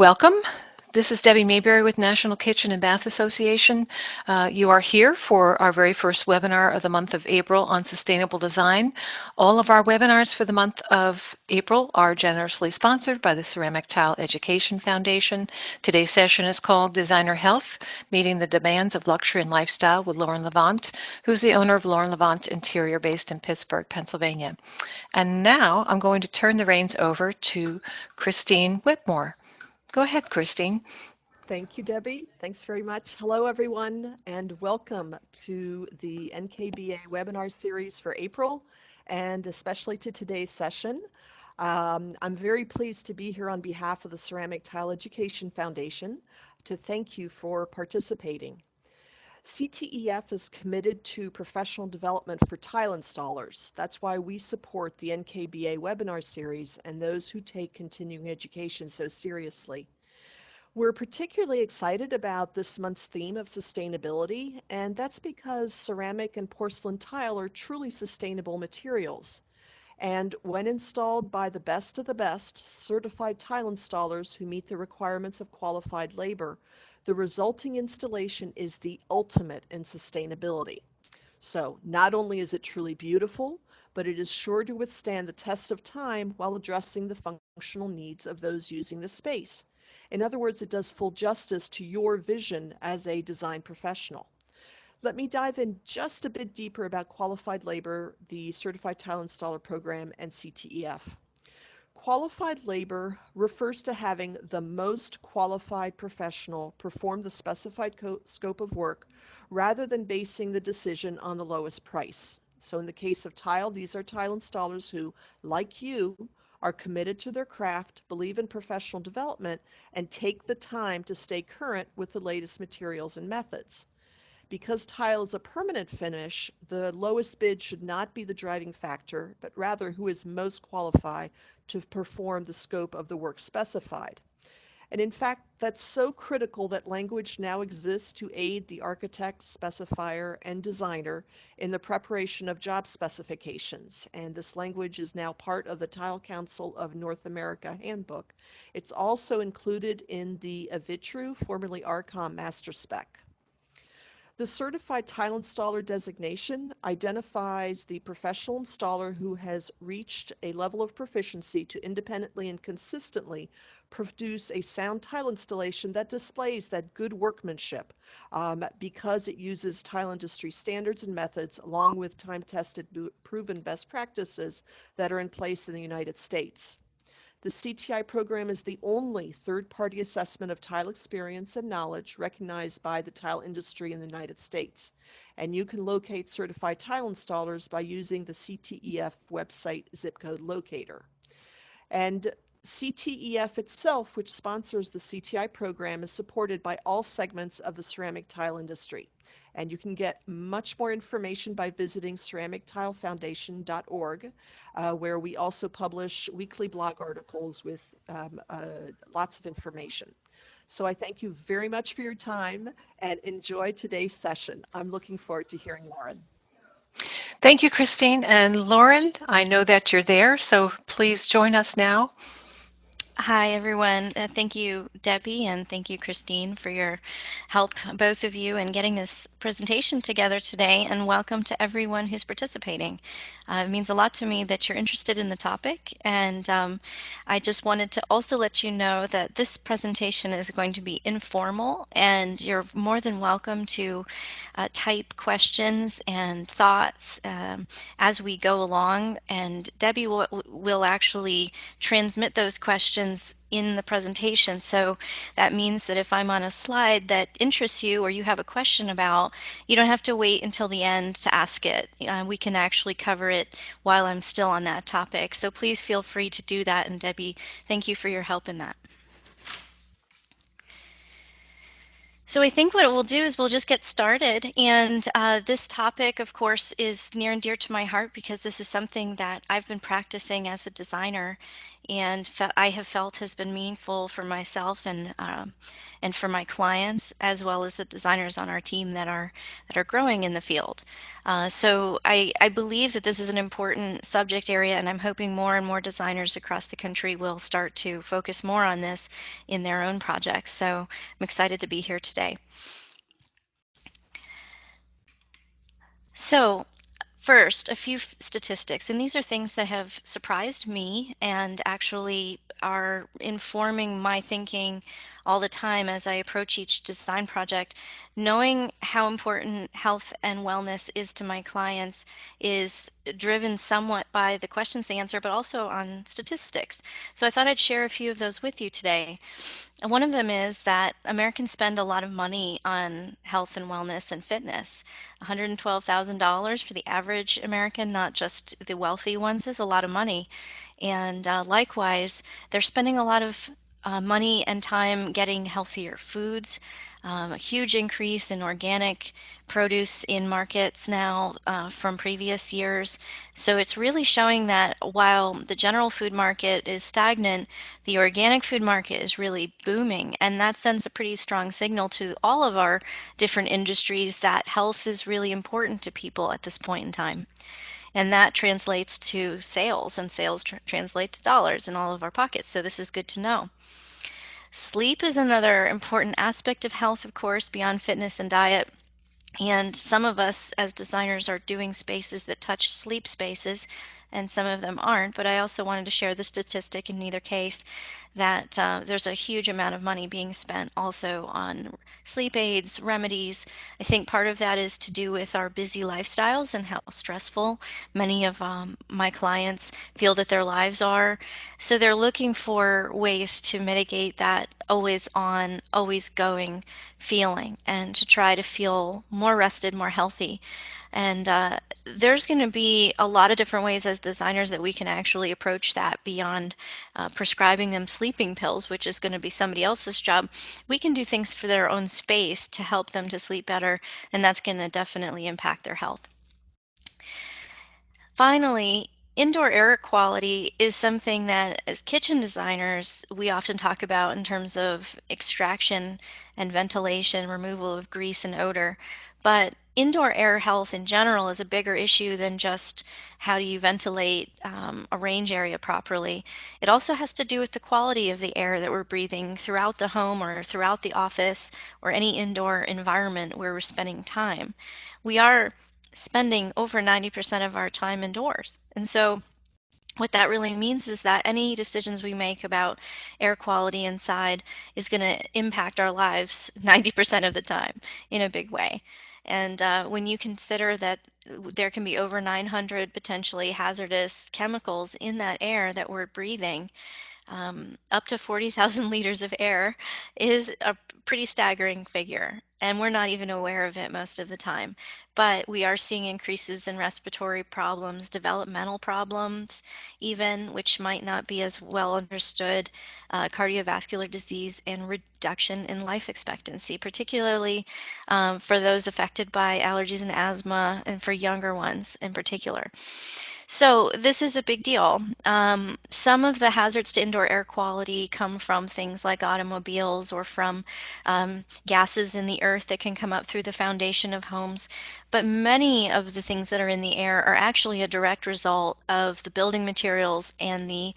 Welcome. This is Debbie Mayberry with National Kitchen and Bath Association. You are here for our very first webinar of the month of April on sustainable design. All of our webinars for the month of April are generously sponsored by the Ceramic Tile Education Foundation. Today's session is called Designer Health, Meeting the Demands of Luxury and Lifestyle with Lauren Levant, who's the owner of Lauren Levant Interior based in Pittsburgh, Pennsylvania. And now I'm going to turn the reins over to Christine Whitmore. Go ahead, Christine. Thank you, Debbie. Thanks very much. Hello, everyone, and welcome to the NKBA webinar series for April, and especially to today's session. I'm very pleased to be here on behalf of the Ceramic Tile Education Foundation to thank you for participating. CTEF is committed to professional development for tile installers. That's why we support the NKBA webinar series and those who take continuing education so seriously. We're particularly excited about this month's theme of sustainability, and that's because ceramic and porcelain tile are truly sustainable materials. And when installed by the best of the best, certified tile installers who meet the requirements of qualified labor, the resulting installation is the ultimate in sustainability. So, not only is it truly beautiful, but it is sure to withstand the test of time while addressing the functional needs of those using the space. In other words, it does full justice to your vision as a design professional. Let me dive in just a bit deeper about qualified labor, the Certified Tile Installer Program, and CTEF. Qualified labor refers to having the most qualified professional perform the specified scope of work rather than basing the decision on the lowest price. So in the case of tile, these are tile installers who, like you, are committed to their craft, believe in professional development, and take the time to stay current with the latest materials and methods. Because tile is a permanent finish, the lowest bid should not be the driving factor, but rather who is most qualified to perform the scope of the work specified. And in fact, that's so critical that language now exists to aid the architect, specifier, and designer in the preparation of job specifications. And this language is now part of the Tile Council of North America Handbook. It's also included in the AVITRU, formerly ARCOM, Master Spec. The Certified Tile Installer designation identifies the professional installer who has reached a level of proficiency to independently and consistently produce a sound tile installation that displays that good workmanship because it uses tile industry standards and methods along with time-tested, proven best practices that are in place in the United States. The CTI program is the only third-party assessment of tile experience and knowledge recognized by the tile industry in the United States. And you can locate certified tile installers by using the CTEF website zip code locator. And CTEF itself, which sponsors the CTI program, is supported by all segments of the ceramic tile industry. And you can get much more information by visiting ceramictilefoundation.org, where we also publish weekly blog articles with lots of information. So I thank you very much for your time and enjoy today's session. I'm looking forward to hearing Lauren. Thank you, Christine. And Lauren, I know that you're there, so please join us now. Hi, everyone. Thank you, Debbie, and thank you, Christine, for your help, both of you, in getting this presentation together today. And welcome to everyone who's participating. It means a lot to me that you're interested in the topic. And I just wanted to also let you know that this presentation is going to be informal, and you're more than welcome to type questions and thoughts as we go along. And Debbie will actually transmit those questions in the presentation. So that means that if I'm on a slide that interests you or you have a question about, you don't have to wait until the end to ask it. We can actually cover it while I'm still on that topic. So please feel free to do that. And Debbie, thank you for your help in that. So I think what we'll do is we'll just get started. And this topic, of course, is near and dear to my heart because this is something that I've been practicing as a designer and I have felt has been meaningful for myself and for my clients, as well as the designers on our team that are growing in the field. So I believe that this is an important subject area, and I'm hoping more and more designers across the country will start to focus more on this in their own projects. So I'm excited to be here today. So, first, a few statistics, and these are things that have surprised me and actually are informing my thinking all the time as I approach each design project. Knowing how important health and wellness is to my clients is driven somewhat by the questions they answer, but also on statistics. So I thought I'd share a few of those with you today. And one of them is that Americans spend a lot of money on health and wellness and fitness. $112,000 for the average American, not just the wealthy ones, is a lot of money. And likewise, they're spending a lot of money and time getting healthier foods. A huge increase in organic produce in markets now from previous years. So it's really showing that while the general food market is stagnant, the organic food market is really booming. And that sends a pretty strong signal to all of our different industries that health is really important to people at this point in time. And that translates to sales, and sales translate to dollars in all of our pockets. So this is good to know. Sleep is another important aspect of health, of course, beyond fitness and diet. And some of us as designers are doing spaces that touch sleep spaces, and some of them aren't. But I also wanted to share the statistic in either case that there's a huge amount of money being spent also on sleep aids, remedies. I think part of that is to do with our busy lifestyles and how stressful many of my clients feel that their lives are. So they're looking for ways to mitigate that always on, always going feeling and to try to feel more rested, more healthy. And there's going to be a lot of different ways as designers that we can actually approach that beyond prescribing them sleeping pills, which is going to be somebody else's job. We can do things for their own space to help them to sleep better, and that's going to definitely impact their health. Finally, indoor air quality is something that as kitchen designers, we often talk about in terms of extraction and ventilation, removal of grease and odor. But indoor air health in general is a bigger issue than just how do you ventilate a range area properly. It also has to do with the quality of the air that we're breathing throughout the home or throughout the office or any indoor environment where we're spending time. We are spending over 90% of our time indoors. And so what that really means is that any decisions we make about air quality inside is going to impact our lives 90% of the time in a big way. And when you consider that there can be over 900 potentially hazardous chemicals in that air that we're breathing, up to 40,000 liters of air is a pretty staggering figure. And we're not even aware of it most of the time. But we are seeing increases in respiratory problems, developmental problems, even, which might not be as well understood, cardiovascular disease, and reduction in life expectancy, particularly for those affected by allergies and asthma, and for younger ones in particular. So this is a big deal. Some of the hazards to indoor air quality come from things like automobiles or from gases in the earth that can come up through the foundation of homes. But many of the things that are in the air are actually a direct result of the building materials and the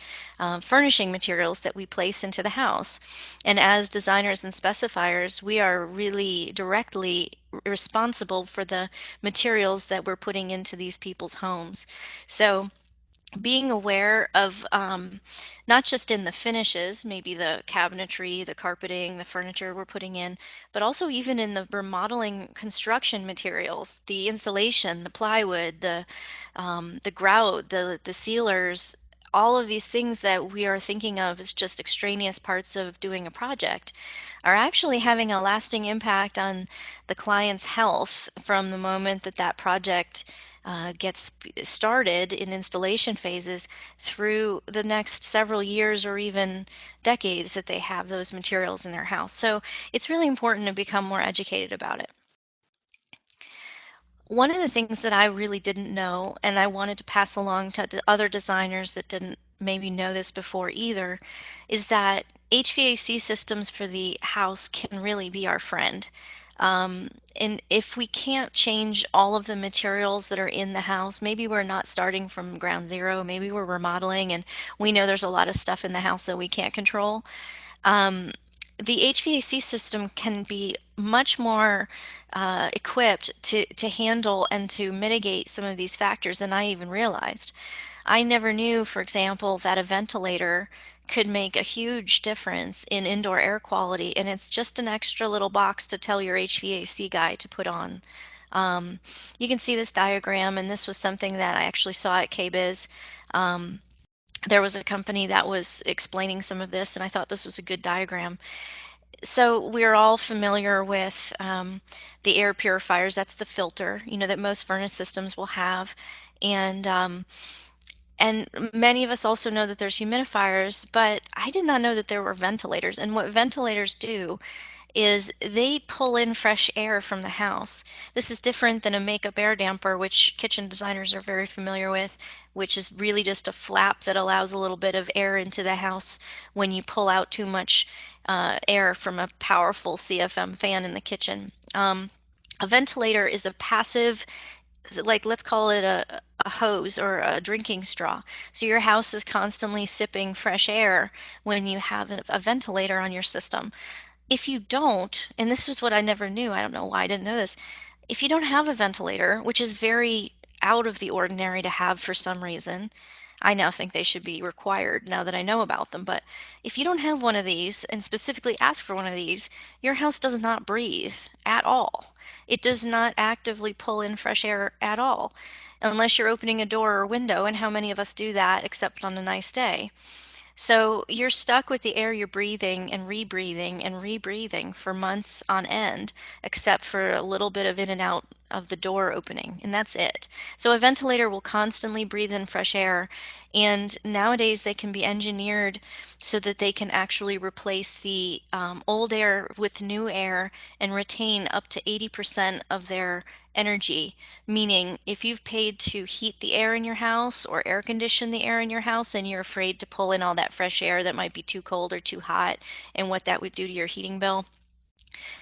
furnishing materials that we place into the house. And as designers and specifiers, we are really directly responsible for the materials that we're putting into these people's homes. So being aware of not just in the finishes, maybe the cabinetry, the carpeting, the furniture we're putting in, but also even in the remodeling construction materials, the insulation, the plywood, the grout, the sealers, all of these things that we are thinking of as just extraneous parts of doing a project are actually having a lasting impact on the client's health from the moment that that project gets started in installation phases through the next several years or even decades that they have those materials in their house. So it's really important to become more educated about it. One of the things that I really didn't know, and I wanted to pass along to other designers that didn't maybe know this before either, is that HVAC systems for the house can really be our friend. And if we can't change all of the materials that are in the house, maybe we're not starting from ground zero, maybe we're remodeling and we know there's a lot of stuff in the house that we can't control. um, the HVAC system can be much more equipped to handle and to mitigate some of these factors than I even realized. I never knew, for example, that a ventilator could make a huge difference in indoor air quality, and it's just an extra little box to tell your HVAC guy to put on. Um, you can see this diagram, and this was something that I actually saw at KBIS. Um, there was a company that was explaining some of this, and I thought this was a good diagram. So we're all familiar with the air purifiers. That's the filter, that most furnace systems will have, and and many of us also know that there's humidifiers. But I did not know that there were ventilators. And what ventilators do is they pull in fresh air from the house. This is different than a makeup air damper, which kitchen designers are very familiar with, which is really just a flap that allows a little bit of air into the house when you pull out too much air from a powerful CFM fan in the kitchen. A ventilator is a passive, like let's call it a hose or a drinking straw. So your house is constantly sipping fresh air when you have a ventilator on your system. If you don't, and this is what I never knew, I don't know why I didn't know this, if you don't have a ventilator, which is very out of the ordinary to have for some reason, I now think they should be required now that I know about them. But if you don't have one of these and specifically ask for one of these, your house does not breathe at all. It does not actively pull in fresh air at all, unless you're opening a door or window. And how many of us do that except on a nice day? So you're stuck with the air you're breathing and rebreathing for months on end, except for a little bit of in and out of the door opening, and that's it. So a ventilator will constantly breathe in fresh air, and nowadays they can be engineered so that they can actually replace the old air with new air and retain up to 80% of their energy. Meaning, if you've paid to heat the air in your house or air condition the air in your house and you're afraid to pull in all that fresh air that might be too cold or too hot and what that would do to your heating bill,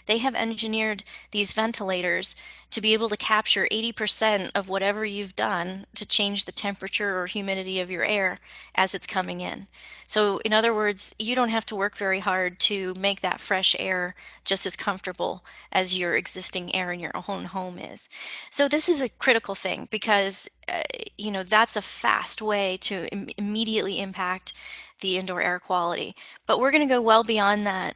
they have engineered these ventilators to be able to capture 80% of whatever you've done to change the temperature or humidity of your air as it's coming in. So, in other words, you don't have to work very hard to make that fresh air just as comfortable as your existing air in your own home is. So, this is a critical thing because that's a fast way to immediately impact the indoor air quality. But we're going to go well beyond that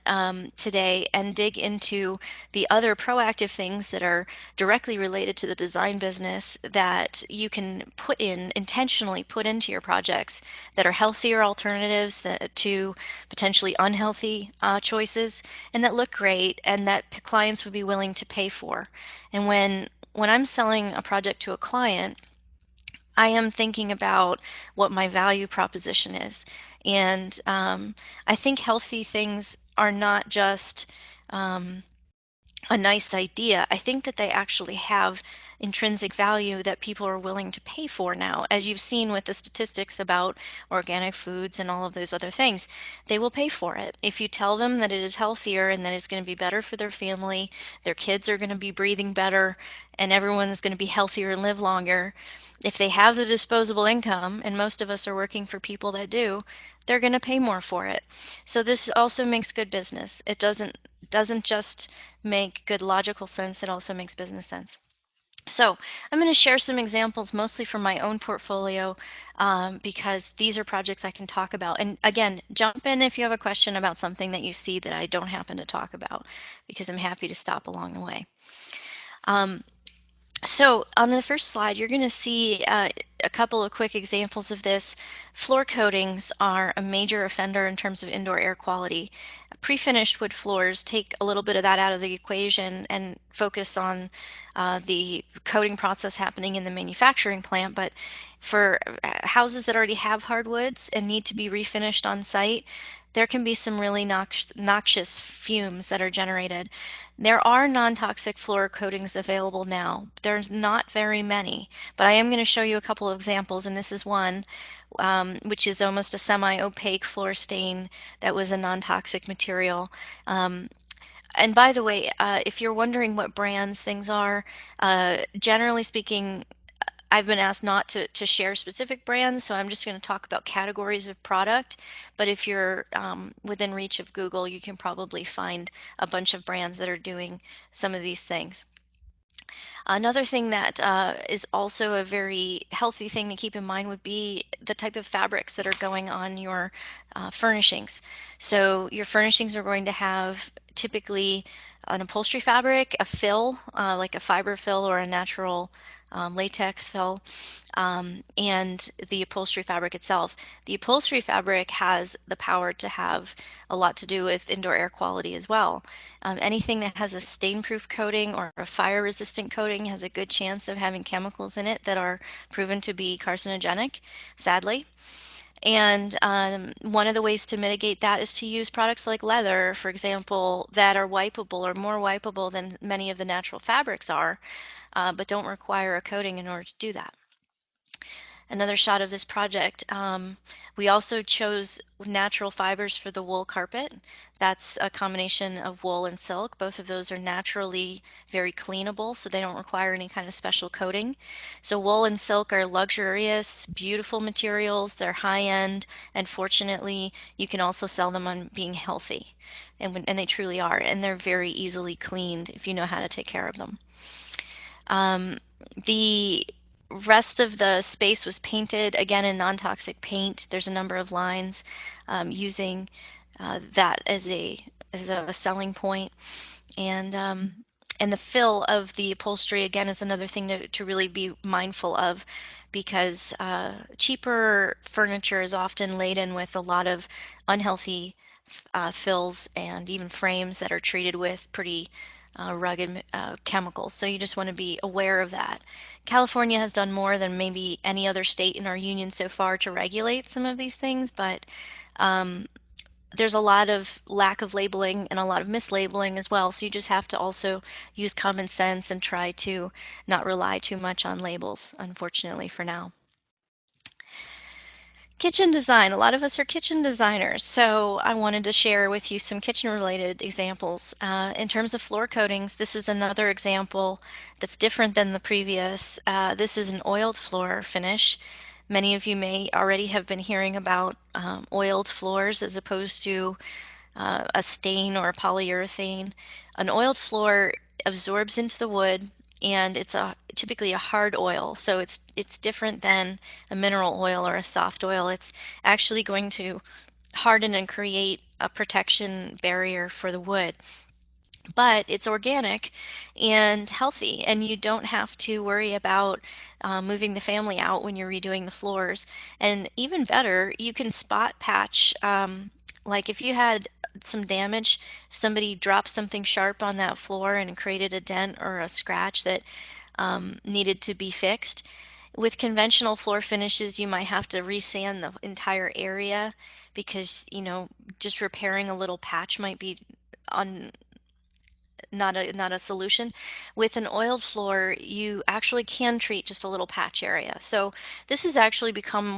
today and dig into the other proactive things that are directly related to the design business that you can intentionally put into your projects that are healthier alternatives to potentially unhealthy choices, and that look great and that clients would be willing to pay for. And when I'm selling a project to a client, I am thinking about what my value proposition is. And I think healthy things are not just um, a nice idea. I think that they actually have intrinsic value that people are willing to pay for now. As you've seen with the statistics about organic foods and all of those other things, they will pay for it. If you tell them that it is healthier and that it's going to be better for their family, their kids are going to be breathing better, and everyone's going to be healthier and live longer. If they have the disposable income, and most of us are working for people that do, they're going to pay more for it. So this also makes good business. It doesn't just make good logical sense, it also makes business sense. So I'm going to share some examples mostly from my own portfolio because these are projects I can talk about. And again, jump in if you have a question about something that you see that I don't happen to talk about, because I'm happy to stop along the way. Um, So on the first slide, you're going to see a couple of quick examples of this. Floor coatings are a major offender in terms of indoor air quality. Pre-finished wood floors take a little bit of that out of the equation and focus on the coating process happening in the manufacturing plant. But for houses that already have hardwoods and need to be refinished on site, there can be some really noxious fumes that are generated. There are non-toxic floor coatings available now. There's not very many, but I am going to show you a couple of examples, and this is one, which is almost a semi-opaque floor stain that was a non-toxic material. And by the way, if you're wondering what brands things are, generally speaking, I've been asked not to share specific brands, so I'm just going to talk about categories of product. But if you're within reach of Google, you can probably find a bunch of brands that are doing some of these things. Another thing that is also a very healthy thing to keep in mind would be the type of fabrics that are going on your furnishings. So your furnishings are going to have typically an upholstery fabric, a fill, like a fiber fill or a natural latex fill, and the upholstery fabric itself. The upholstery fabric has the power to have a lot to do with indoor air quality as well. Anything that has a stain-proof coating or a fire-resistant coating has a good chance of having chemicals in it that are proven to be carcinogenic, sadly. And one of the ways to mitigate that is to use products like leather, for example, that are wipeable or more wipeable than many of the natural fabrics are, but don't require a coating in order to do that. Another shot of this project. We also chose natural fibers for the wool carpet. That's a combination of wool and silk. Both of those are naturally very cleanable, so they don't require any kind of special coating. So wool and silk are luxurious, beautiful materials. They're high-end, and fortunately, you can also sell them on being healthy. And they truly are, and they're very easily cleaned if you know how to take care of them. The rest of the space was painted again in non-toxic paint. There's a number of lines using that as a selling point, and and the fill of the upholstery again is another thing to really be mindful of, because cheaper furniture is often laden with a lot of unhealthy fills and even frames that are treated with pretty rugged chemicals. So you just want to be aware of that. California has done more than maybe any other state in our union so far to regulate some of these things, but there's a lot of lack of labeling and a lot of mislabeling as well. So you just have to also use common sense and try to not rely too much on labels, unfortunately, for now. Kitchen design. A lot of us are kitchen designers, so I wanted to share with you some kitchen-related examples. In terms of floor coatings, this is another example that's different than the previous. This is an oiled floor finish. Many of you may already have been hearing about oiled floors as opposed to a stain or a polyurethane. An oiled floor absorbs into the wood, and it's typically a hard oil, so it's different than a mineral oil or a soft oil. It's actually going to harden and create a protection barrier for the wood. But it's organic and healthy, and you don't have to worry about moving the family out when you're redoing the floors. And even better, you can spot patch. Like if you had some damage, somebody dropped something sharp on that floor and created a dent or a scratch that needed to be fixed. With conventional floor finishes, you might have to resand the entire area because, just repairing a little patch might be on not a solution. With an oiled floor, you actually can treat just a little patch area. So this has actually become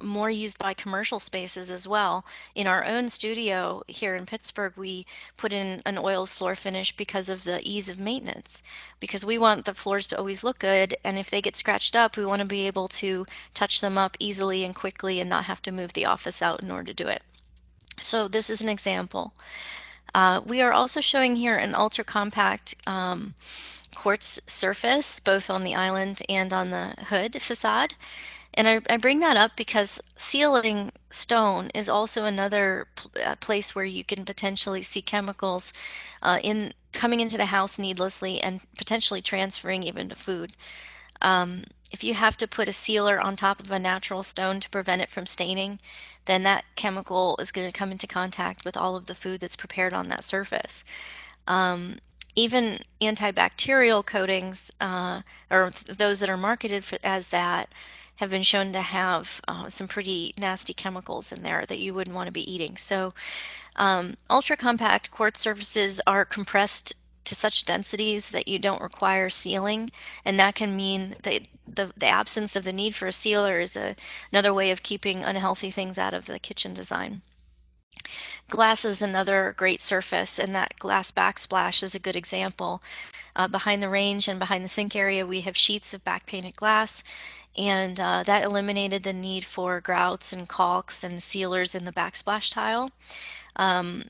more used by commercial spaces as well. In our own studio here in Pittsburgh, we put in an oiled floor finish because of the ease of maintenance, because we want the floors to always look good, and if they get scratched up, we want to be able to touch them up easily and quickly and not have to move the office out in order to do it. So this is an example. We are also showing here an ultra compact quartz surface, both on the island and on the hood facade. And I bring that up because sealing stone is also another place where you can potentially see chemicals in coming into the house needlessly and potentially transferring even to food. If you have to put a sealer on top of a natural stone to prevent it from staining, then that chemical is going to come into contact with all of the food that's prepared on that surface. Um, Even antibacterial coatings, or those that are marketed as that, have been shown to have some pretty nasty chemicals in there that you wouldn't want to be eating. So ultra compact quartz surfaces are compressed to such densities that you don't require sealing, and that can mean that the absence of the need for a sealer is another way of keeping unhealthy things out of the kitchen design. Glass is another great surface, and that glass backsplash is a good example. Behind the range and behind the sink area, we have sheets of back painted glass, and that eliminated the need for grouts and caulks and sealers in the backsplash tile,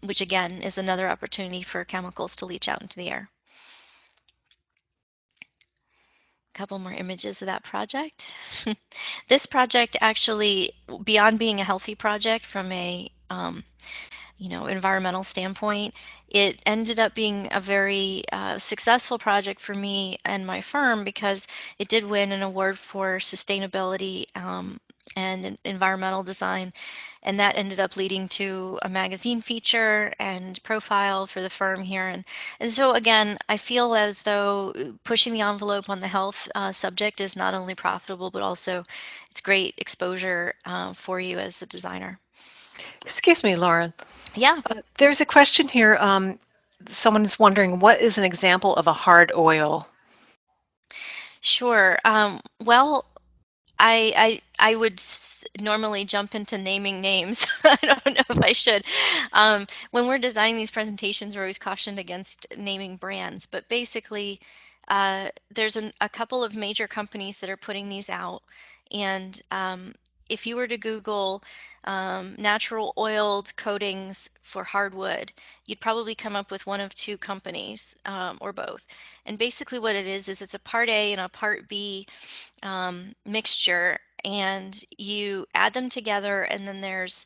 which again is another opportunity for chemicals to leach out into the air. A couple more images of that project. This project actually, beyond being a healthy project from a environmental standpoint, it ended up being a very successful project for me and my firm because it did win an award for sustainability and environmental design. And that ended up leading to a magazine feature and profile for the firm here. And so, again, I feel as though pushing the envelope on the health subject is not only profitable, but also it's great exposure for you as a designer. Excuse me, Lauren. Yeah. There's a question here. Someone is wondering, what is an example of a hard oil? Sure. Well, I would normally jump into naming names. I don't know if I should. When we're designing these presentations, we're always cautioned against naming brands, but basically, there's a couple of major companies that are putting these out, and if you were to Google natural oiled coatings for hardwood, you'd probably come up with one of two companies, or both. And basically, what it is it's a part A and a part B mixture, and you add them together, and then there's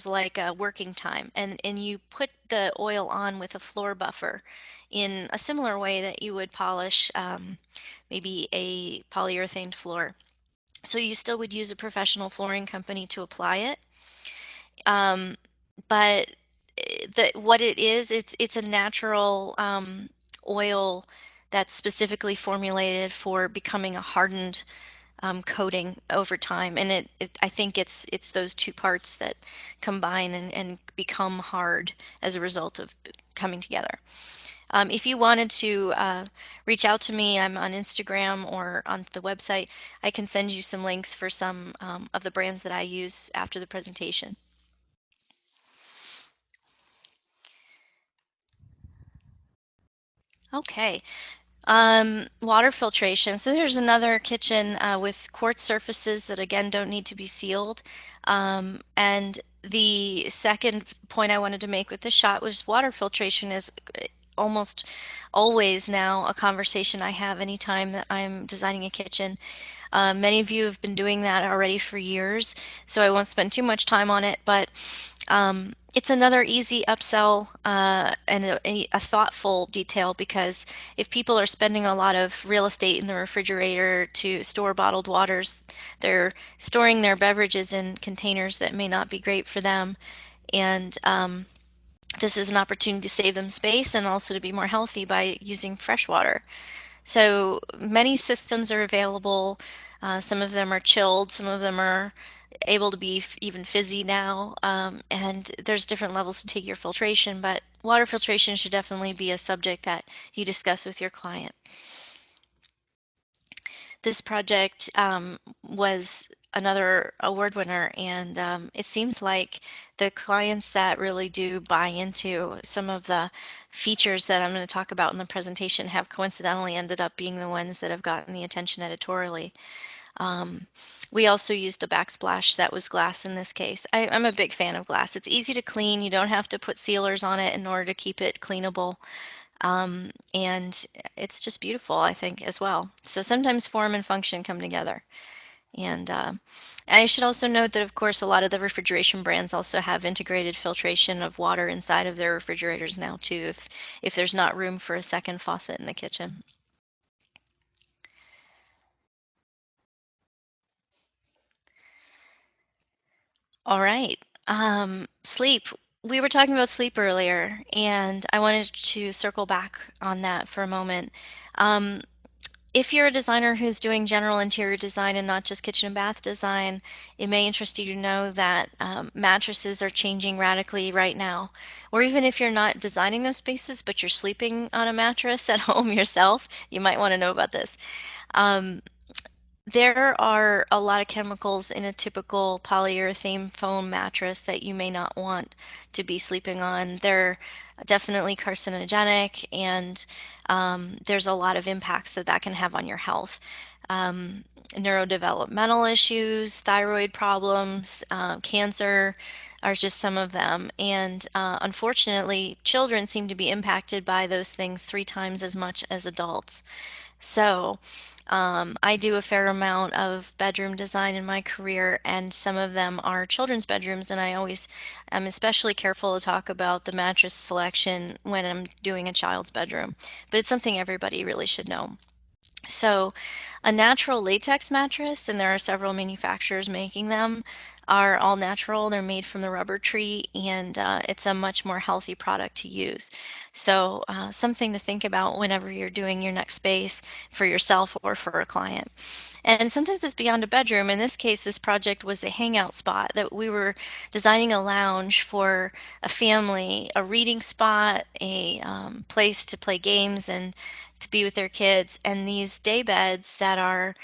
like a working time, and you put the oil on with a floor buffer in a similar way that you would polish maybe a polyurethane floor. So you still would use a professional flooring company to apply it, um, but what it is, it's a natural oil that's specifically formulated for becoming a hardened coating over time. And I think it's those two parts that combine and become hard as a result of coming together. If you wanted to reach out to me, I'm on Instagram or on the website. I can send you some links for some of the brands that I use after the presentation. Okay. Water filtration. So there's another kitchen with quartz surfaces that again don't need to be sealed. And the second point I wanted to make with this shot was water filtration is almost always now a conversation I have anytime that I'm designing a kitchen. Many of you have been doing that already for years, so I won't spend too much time on it, but it's another easy upsell and a thoughtful detail, because if people are spending a lot of real estate in the refrigerator to store bottled waters, they're storing their beverages in containers that may not be great for them. And this is an opportunity to save them space and also to be more healthy by using fresh water. So many systems are available. Some of them are chilled, some of them are able to be even fizzy now, and there's different levels to take your filtration, but water filtration should definitely be a subject that you discuss with your client. This project was another award winner, and it seems like the clients that really do buy into some of the features that I'm going to talk about in the presentation have coincidentally ended up being the ones that have gotten the attention editorially. We also used a backsplash that was glass in this case. I'm a big fan of glass. It's easy to clean. You don't have to put sealers on it in order to keep it cleanable. And it's just beautiful, I think, as well. So sometimes form and function come together. And I should also note that, of course, a lot of the refrigeration brands also have integrated filtration of water inside of their refrigerators now too, if there's not room for a second faucet in the kitchen. All right. Sleep. We were talking about sleep earlier, and I wanted to circle back on that for a moment. Um, if you're a designer who's doing general interior design and not just kitchen and bath design, it may interest you to know that mattresses are changing radically right now. Or even if you're not designing those spaces, but you're sleeping on a mattress at home yourself, you might want to know about this. Um, there are a lot of chemicals in a typical polyurethane foam mattress that you may not want to be sleeping on. They're definitely carcinogenic, and there's a lot of impacts that that can have on your health. Neurodevelopmental issues, thyroid problems, cancer are just some of them. And unfortunately, children seem to be impacted by those things 3 times as much as adults. So, I do a fair amount of bedroom design in my career, and some of them are children's bedrooms, and I always am especially careful to talk about the mattress selection when I'm doing a child's bedroom. But it's something everybody really should know. So, a natural latex mattress, and there are several manufacturers making them, are all natural. They're made from the rubber tree, and it's a much more healthy product to use. So, something to think about whenever you're doing your next space for yourself or for a client. And sometimes it's beyond a bedroom. In this case, this project was a hangout spot that we were designing a lounge for a family, a reading spot, a place to play games and to be with their kids. And these day beds that are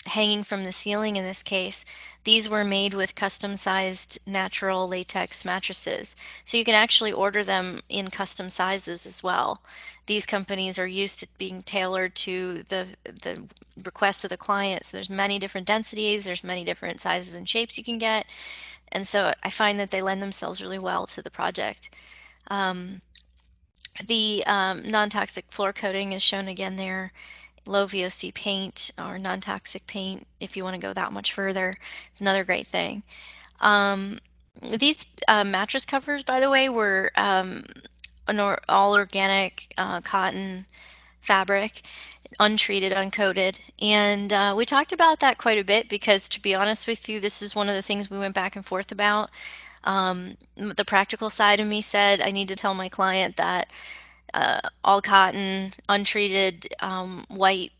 hanging from the ceiling in this case, these were made with custom sized natural latex mattresses. So you can actually order them in custom sizes as well. These companies are used to being tailored to the requests of the client. So there's many different densities, there's many different sizes and shapes you can get. And so I find that they lend themselves really well to the project. Um, the non-toxic floor coating is shown again there. Low VOC paint or non-toxic paint, if you want to go that much further, it's another great thing. Um, these mattress covers, by the way, were all organic cotton fabric, untreated, uncoated. And we talked about that quite a bit because, to be honest with you, this is one of the things we went back and forth about. The practical side of me said I need to tell my client that all cotton, untreated, white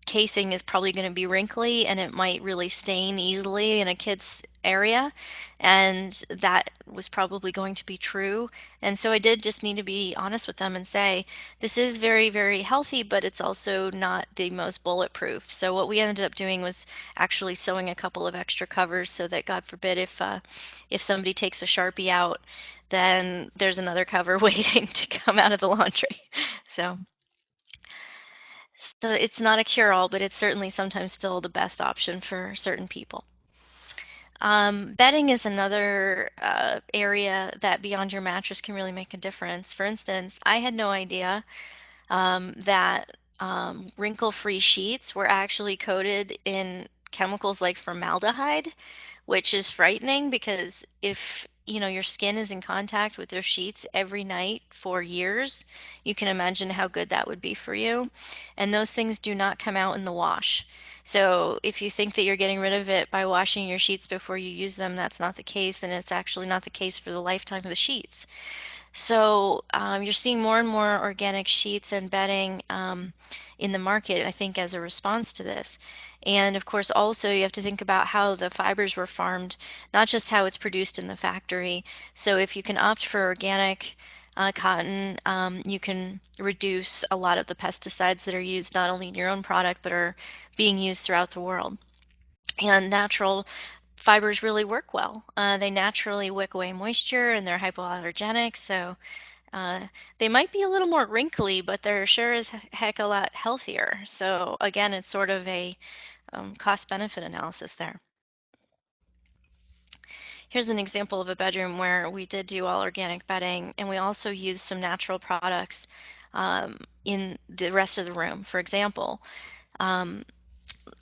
casing is probably going to be wrinkly and it might really stain easily in a kid's area. And that was probably going to be true. And so I did just need to be honest with them and say, this is very, very healthy, but it's also not the most bulletproof. So what we ended up doing was actually sewing a couple of extra covers so that, God forbid, if somebody takes a Sharpie out, then there's another cover waiting to come out of the laundry. So so it's not a cure-all, but it's certainly sometimes still the best option for certain people. Bedding is another area that beyond your mattress can really make a difference. For instance, I had no idea that wrinkle-free sheets were actually coated in chemicals like formaldehyde, which is frightening because if your skin is in contact with those sheets every night for years, you can imagine how good that would be for you. And those things do not come out in the wash. So if you think that you're getting rid of it by washing your sheets before you use them, that's not the case, and it's actually not the case for the lifetime of the sheets. So you're seeing more and more organic sheets and bedding in the market, I think, as a response to this. And of course, also you have to think about how the fibers were farmed, not just how it's produced in the factory. So if you can opt for organic cotton, you can reduce a lot of the pesticides that are used not only in your own product, but are being used throughout the world. And natural fibers really work well. They naturally wick away moisture and they're hypoallergenic, so they might be a little more wrinkly, but they're sure as heck a lot healthier. So again, it's sort of a cost-benefit analysis there. Here's an example of a bedroom where we did do all organic bedding, and we also used some natural products in the rest of the room. For example, um,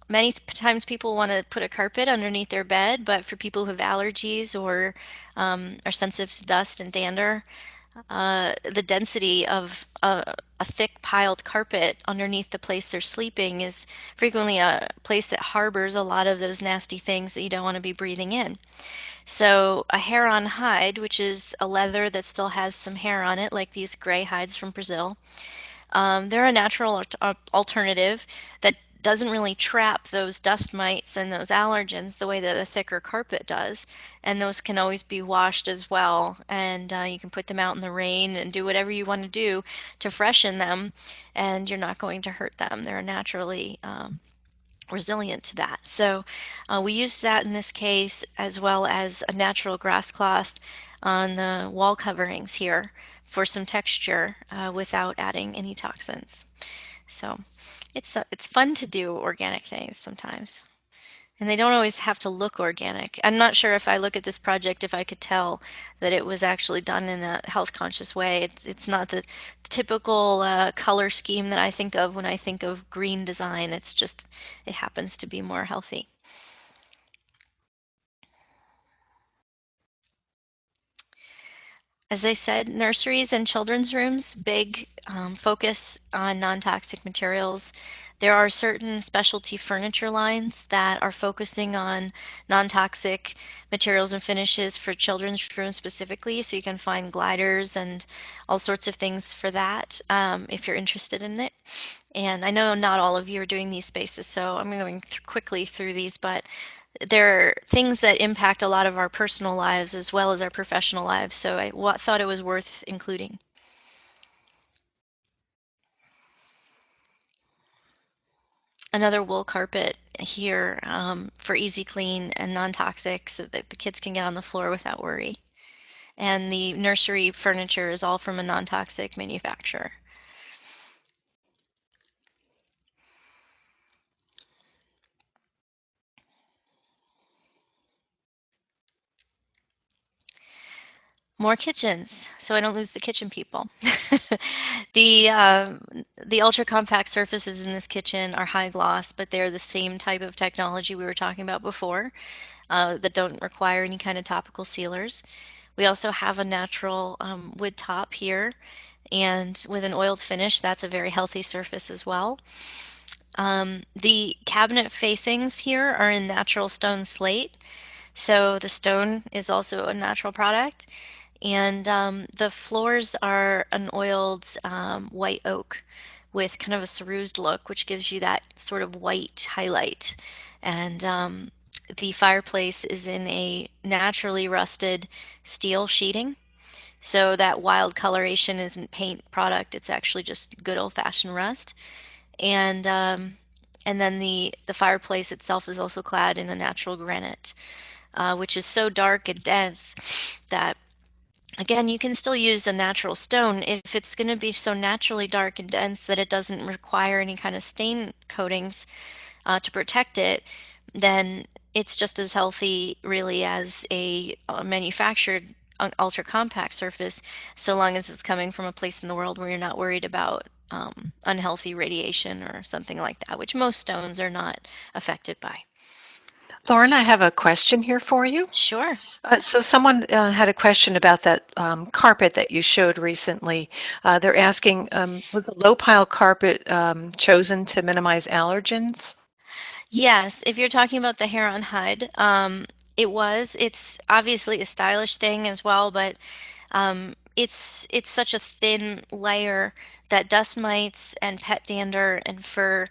Many times people want to put a carpet underneath their bed, but for people who have allergies or are sensitive to dust and dander, the density of a thick piled carpet underneath the place they're sleeping is frequently a place that harbors a lot of those nasty things that you don't want to be breathing in. So a hair-on hide, which is a leather that still has some hair on it, like these gray hides from Brazil, they're a natural alternative that doesn't really trap those dust mites and those allergens the way that a thicker carpet does. And those can always be washed as well. And you can put them out in the rain and do whatever you want to do to freshen them, and you're not going to hurt them. They're naturally resilient to that. So we used that in this case, as well as a natural grass cloth on the wall coverings here for some texture without adding any toxins. So it's fun to do organic things sometimes. And they don't always have to look organic. I'm not sure if I look at this project if I could tell that it was actually done in a health conscious way. It's not the typical color scheme that I think of when I think of green design. It's just, it happens to be more healthy. As I said, nurseries and children's rooms, big focus on non-toxic materials. There are certain specialty furniture lines that are focusing on non-toxic materials and finishes for children's rooms specifically, so you can find gliders and all sorts of things for that if you're interested in it. And I know not all of you are doing these spaces, so I'm going quickly through these, but there are things that impact a lot of our personal lives as well as our professional lives, so I thought it was worth including. Another wool carpet here for easy clean and non-toxic so that the kids can get on the floor without worry. And the nursery furniture is all from a non-toxic manufacturer. More kitchens, so I don't lose the kitchen people. The ultra compact surfaces in this kitchen are high gloss, but they're the same type of technology we were talking about before that don't require any kind of topical sealers. We also have a natural wood top here, and with an oiled finish, that's a very healthy surface as well. The cabinet facings here are in natural stone slate, so the stone is also a natural product. And the floors are an oiled white oak with kind of a cerused look, which gives you that sort of white highlight. And the fireplace is in a naturally rusted steel sheeting. So that wild coloration isn't paint product, it's actually just good old-fashioned rust. And then the fireplace itself is also clad in a natural granite, which is so dark and dense that, again, you can still use a natural stone if it's going to be so naturally dark and dense that it doesn't require any kind of stain coatings to protect it, then it's just as healthy really as a manufactured ultra compact surface, so long as it's coming from a place in the world where you're not worried about unhealthy radiation or something like that, which most stones are not affected by. Lauren, I have a question here for you. Sure. So someone had a question about that carpet that you showed recently. They're asking, was the low pile carpet chosen to minimize allergens? Yes, if you're talking about the hair on hide, it's obviously a stylish thing as well, but it's such a thin layer that dust mites and pet dander and fur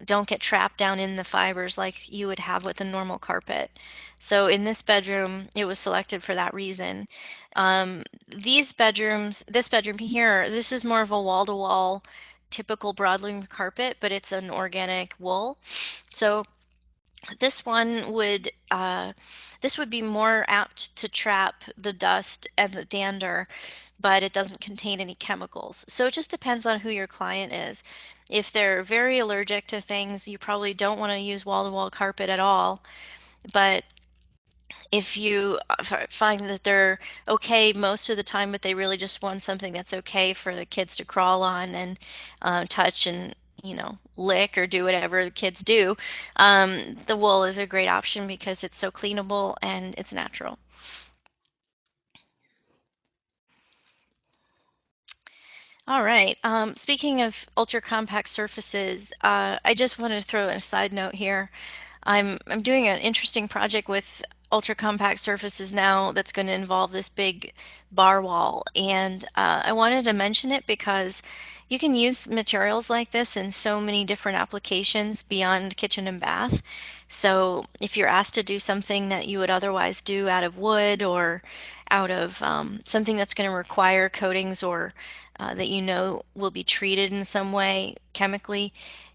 don't get trapped down in the fibers like you would have with a normal carpet. So in this bedroom, it was selected for that reason. This bedroom here, this is more of a wall-to-wall typical broadloom carpet, but it's an organic wool. So this one would this would be more apt to trap the dust and the dander, but it doesn't contain any chemicals. So it just depends on who your client is. If they're very allergic to things, you probably don't want to use wall-to-wall carpet at all. But if you find that they're okay most of the time, but they really just want something that's okay for the kids to crawl on and touch and lick or do whatever the kids do, the wool is a great option because it's so cleanable and it's natural. All right. Speaking of ultra compact surfaces, I just wanted to throw in a side note here. I'm doing an interesting project with ultra compact surfaces now that's going to involve this big bar wall, and I wanted to mention it because you can use materials like this in so many different applications beyond kitchen and bath. So if you're asked to do something that you would otherwise do out of wood or out of something that's going to require coatings or that will be treated in some way chemically,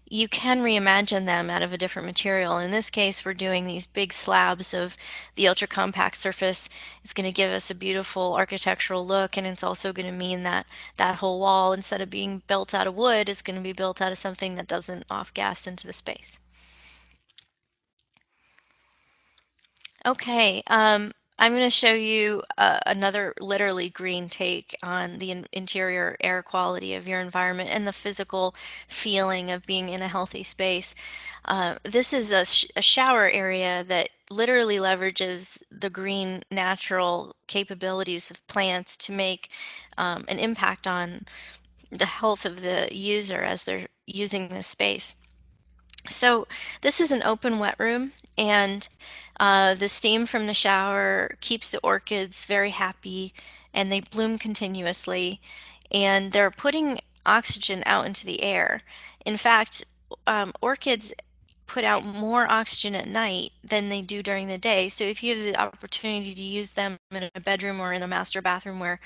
you can reimagine them out of a different material. In this case, we're doing these big slabs of the ultra compact surface. It's going to give us a beautiful architectural look, and it's also going to mean that that whole wall, instead of being built out of wood, is going to be built out of something that doesn't off gas into the space. Okay, I'm going to show you another literally green take on the interior air quality of your environment and the physical feeling of being in a healthy space. This is a shower area that literally leverages the green natural capabilities of plants to make an impact on the health of the user as they're using this space. So this is an open wet room, and the steam from the shower keeps the orchids very happy, and they bloom continuously, and they're putting oxygen out into the air. In fact, orchids put out more oxygen at night than they do during the day. So if you have the opportunity to use them in a bedroom or in a master bathroom where,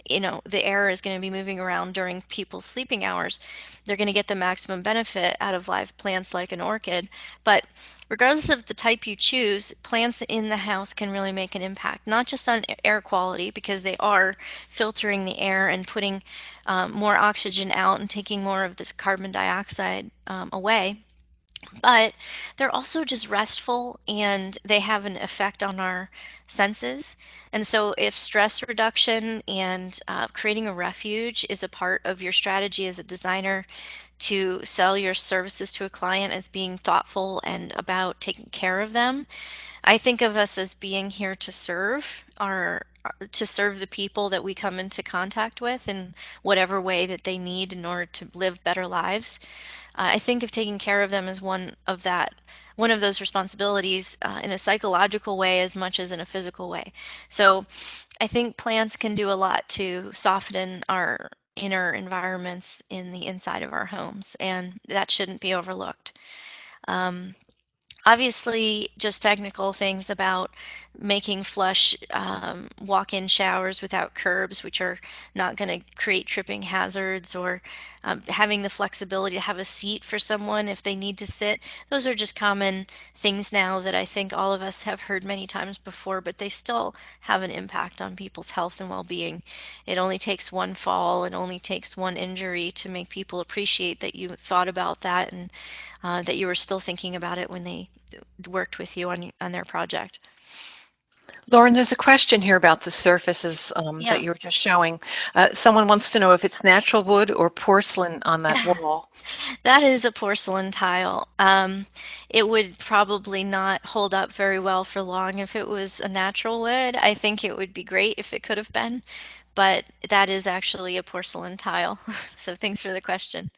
the air is going to be moving around during people's sleeping hours, they're going to get the maximum benefit out of live plants like an orchid. But regardless of the type you choose, plants in the house can really make an impact, not just on air quality, because they are filtering the air and putting more oxygen out and taking more of this carbon dioxide away, but they're also just restful and they have an effect on our senses. And so, if stress reduction and creating a refuge is a part of your strategy as a designer to sell your services to a client as being thoughtful and about taking care of them, I think of us as being here to serve to serve the people that we come into contact with in whatever way that they need in order to live better lives. I think of taking care of them as one of those responsibilities in a psychological way as much as in a physical way. So I think plants can do a lot to soften our inner environments in the inside of our homes, and that shouldn't be overlooked. Um, Obviously, just technical things about making flush walk-in showers without curbs, which are not going to create tripping hazards, or having the flexibility to have a seat for someone if they need to sit. Those are just common things now that I think all of us have heard many times before, but they still have an impact on people's health and well-being. It only takes one fall, it only takes one injury to make people appreciate that you thought about that, and that you were still thinking about it when they worked with you on their project. Lauren, there's a question here about the surfaces that Yeah. you were just showing. Someone wants to know if it's natural wood or porcelain on that wall. That is a porcelain tile. It would probably not hold up very well for long if it was a natural wood. I think it would be great if it could have been, but that is actually a porcelain tile. So thanks for the question.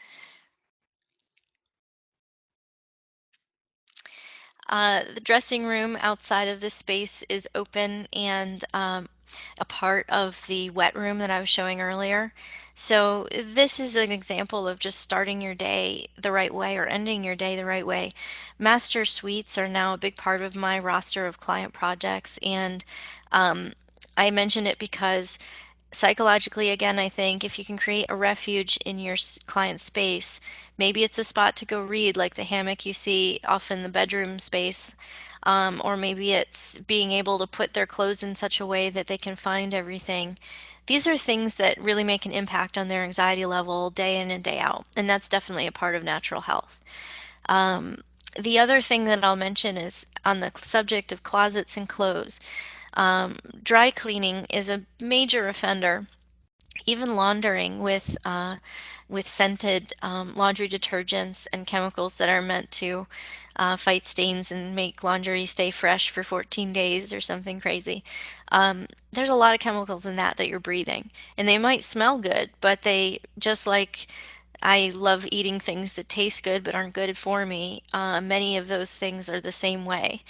The dressing room outside of this space is open and a part of the wet room that I was showing earlier. So this is an example of just starting your day the right way or ending your day the right way. Master suites are now a big part of my roster of client projects, and um, I mention it because psychologically, again, I think if you can create a refuge in your client space, maybe it's a spot to go read, like the hammock you see off in the bedroom space, or maybe it's being able to put their clothes in such a way that they can find everything. These are things that really make an impact on their anxiety level day in and day out, and that's definitely a part of natural health. Um, the other thing that I'll mention is on the subject of closets and clothes. Dry cleaning is a major offender even laundering with scented laundry detergents and chemicals that are meant to fight stains and make laundry stay fresh for 14 days or something crazy. There's a lot of chemicals in that you're breathing, and they might smell good, but they, just like I love eating things that taste good but aren't good for me, many of those things are the same way.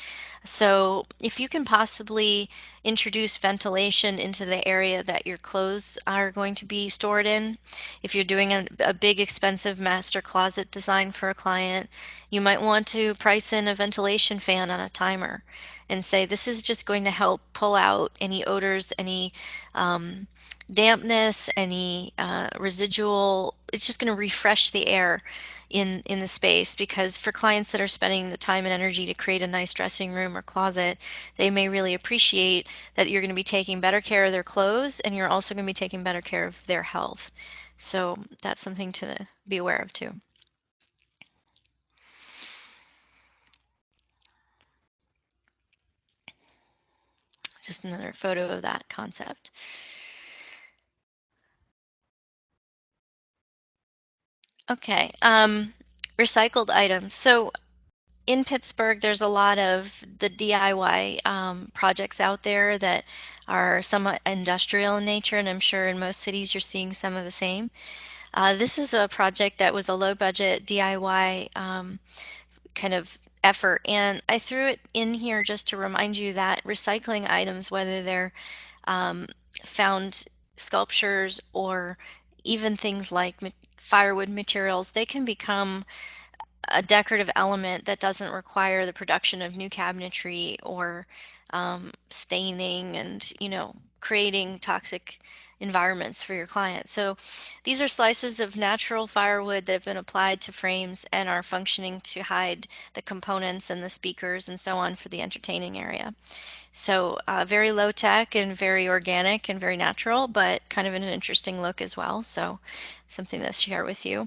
So if you can possibly introduce ventilation into the area that your clothes are going to be stored in, if you're doing a big expensive master closet design for a client, you might want to price in a ventilation fan on a timer and say, this is just going to help pull out any odors, any um, dampness, any residual. It's just going to refresh the air in the space, because for clients that are spending the time and energy to create a nice dressing room or closet, they may really appreciate that you're going to be taking better care of their clothes, and you're also going to be taking better care of their health. So that's something to be aware of too. Just another photo of that concept. Okay, recycled items. So in Pittsburgh, there's a lot of the DIY projects out there that are somewhat industrial in nature, and I'm sure in most cities you're seeing some of the same. This is a project that was a low budget DIY kind of effort, and I threw it in here just to remind you that recycling items, whether they're um, found sculptures or even things like firewood materials, they can become a decorative element that doesn't require the production of new cabinetry or staining and, creating toxic environments for your clients. So these are slices of natural firewood that have been applied to frames and are functioning to hide the components and the speakers and so on for the entertaining area. So very low tech and very organic and very natural, but kind of an interesting look as well. So something to share with you.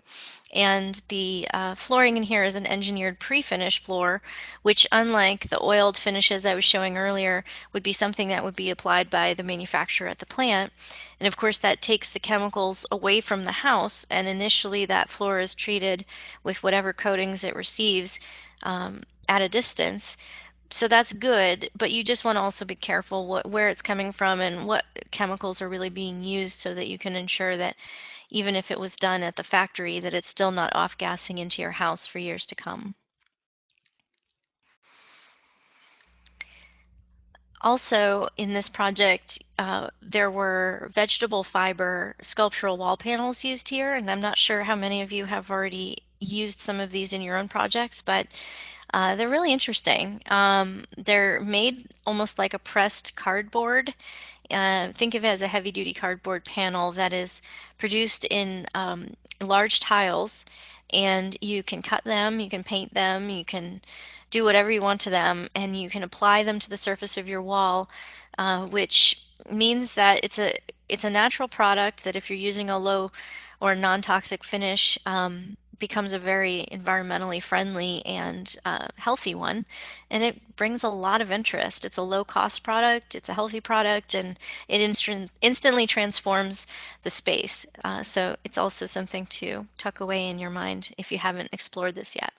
And the flooring in here is an engineered pre-finished floor, which, unlike the oiled finishes I was showing earlier, would be something that would be applied by the manufacturer at the plant. And of course, that takes the chemicals away from the house, and initially that floor is treated with whatever coatings it receives at a distance. So that's good, but you just want to also be careful where it's coming from and what chemicals are really being used, so that you can ensure that even if it was done at the factory, that it's still not off-gassing into your house for years to come. Also, in this project, there were vegetable fiber sculptural wall panels used here, and I'm not sure how many of you have already used some of these in your own projects, but they're really interesting. They're made almost like a pressed cardboard. Think of it as a heavy-duty cardboard panel that is produced in large tiles, and you can cut them, you can paint them, you can do whatever you want to them, and you can apply them to the surface of your wall, which means that it's a natural product that, if you're using a low or non-toxic finish, becomes a very environmentally friendly and healthy one, and it brings a lot of interest. It's a low-cost product, it's a healthy product, and it instantly transforms the space. So it's also something to tuck away in your mind if you haven't explored this yet.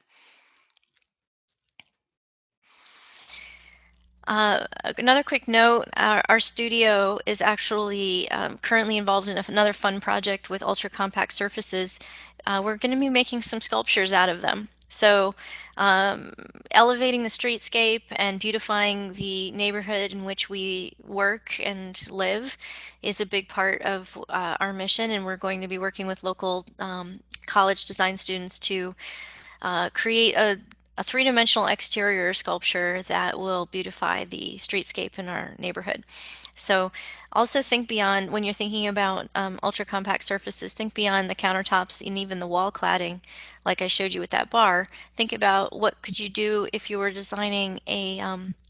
Another quick note, our studio is actually currently involved in another fun project with ultra compact surfaces. We're going to be making some sculptures out of them. So elevating the streetscape and beautifying the neighborhood in which we work and live is a big part of our mission, and we're going to be working with local college design students to create a three-dimensional exterior sculpture that will beautify the streetscape in our neighborhood. So also think beyond, when you're thinking about ultra compact surfaces, think beyond the countertops and even the wall cladding, like I showed you with that bar. Think about what could you do if you were designing a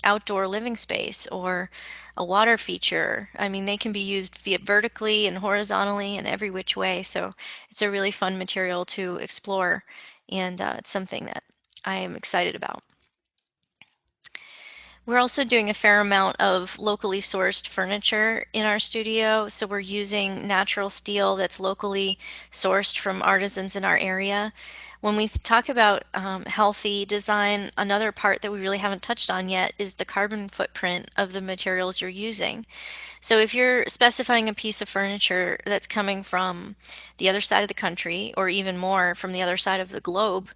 outdoor living space or a water feature. I mean, they can be used vertically and horizontally and every which way. So it's a really fun material to explore, and it's something that I am excited about. We're also doing a fair amount of locally sourced furniture in our studio. So we're using natural steel that's locally sourced from artisans in our area. When we talk about healthy design, another part that we really haven't touched on yet is the carbon footprint of the materials you're using. So if you're specifying a piece of furniture that's coming from the other side of the country, or even more from the other side of the globe,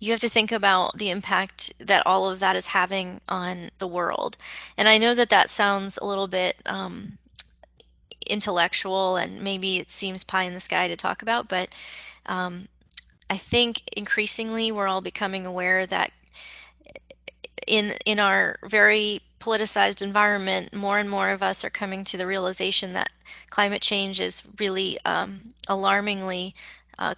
you have to think about the impact that all of that is having on the world. And I know that that sounds a little bit intellectual, and maybe it seems pie in the sky to talk about, but um, I think increasingly we're all becoming aware that in our very politicized environment, more and more of us are coming to the realization that climate change is really alarmingly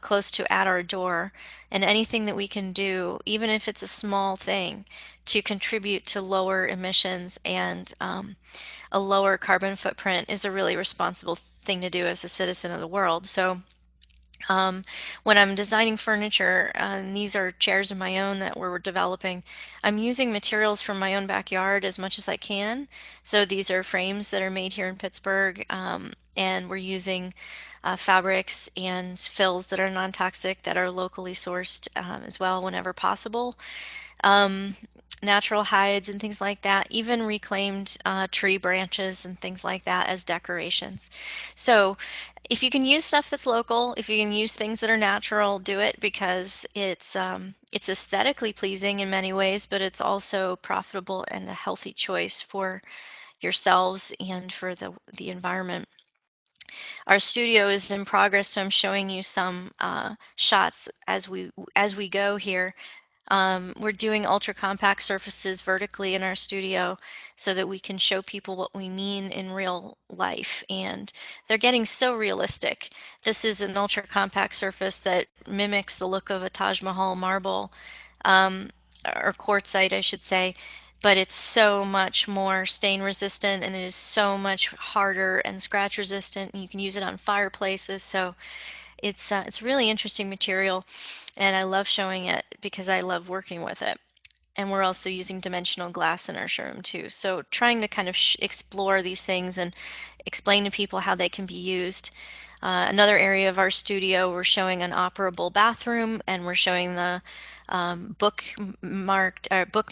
close to at our door, and anything that we can do, even if it's a small thing, to contribute to lower emissions and a lower carbon footprint is a really responsible thing to do as a citizen of the world. So um, when I'm designing furniture, and these are chairs of my own that we're developing, I'm using materials from my own backyard as much as I can. So these are frames that are made here in Pittsburgh, and we're using fabrics and fills that are non-toxic that are locally sourced as well whenever possible. Um, Natural hides and things like that, even reclaimed tree branches and things like that as decorations. So if you can use stuff that's local, if you can use things that are natural, do it, because it's aesthetically pleasing in many ways, but it's also profitable and a healthy choice for yourselves and for the environment. Our studio is in progress, so I'm showing you some shots as we go here. We're doing ultra compact surfaces vertically in our studio so that we can show people what we mean in real life. And they're getting so realistic. This is an ultra compact surface that mimics the look of a Taj Mahal marble, um, or quartzite, I should say. But it's so much more stain resistant, and it is so much harder and scratch resistant. And you can use it on fireplaces. So it's really interesting material, and I love showing it because I love working with it. And we're also using dimensional glass in our showroom too. So trying to kind of explore these things and explain to people how they can be used. Another area of our studio, we're showing an operable bathroom, and we're showing the book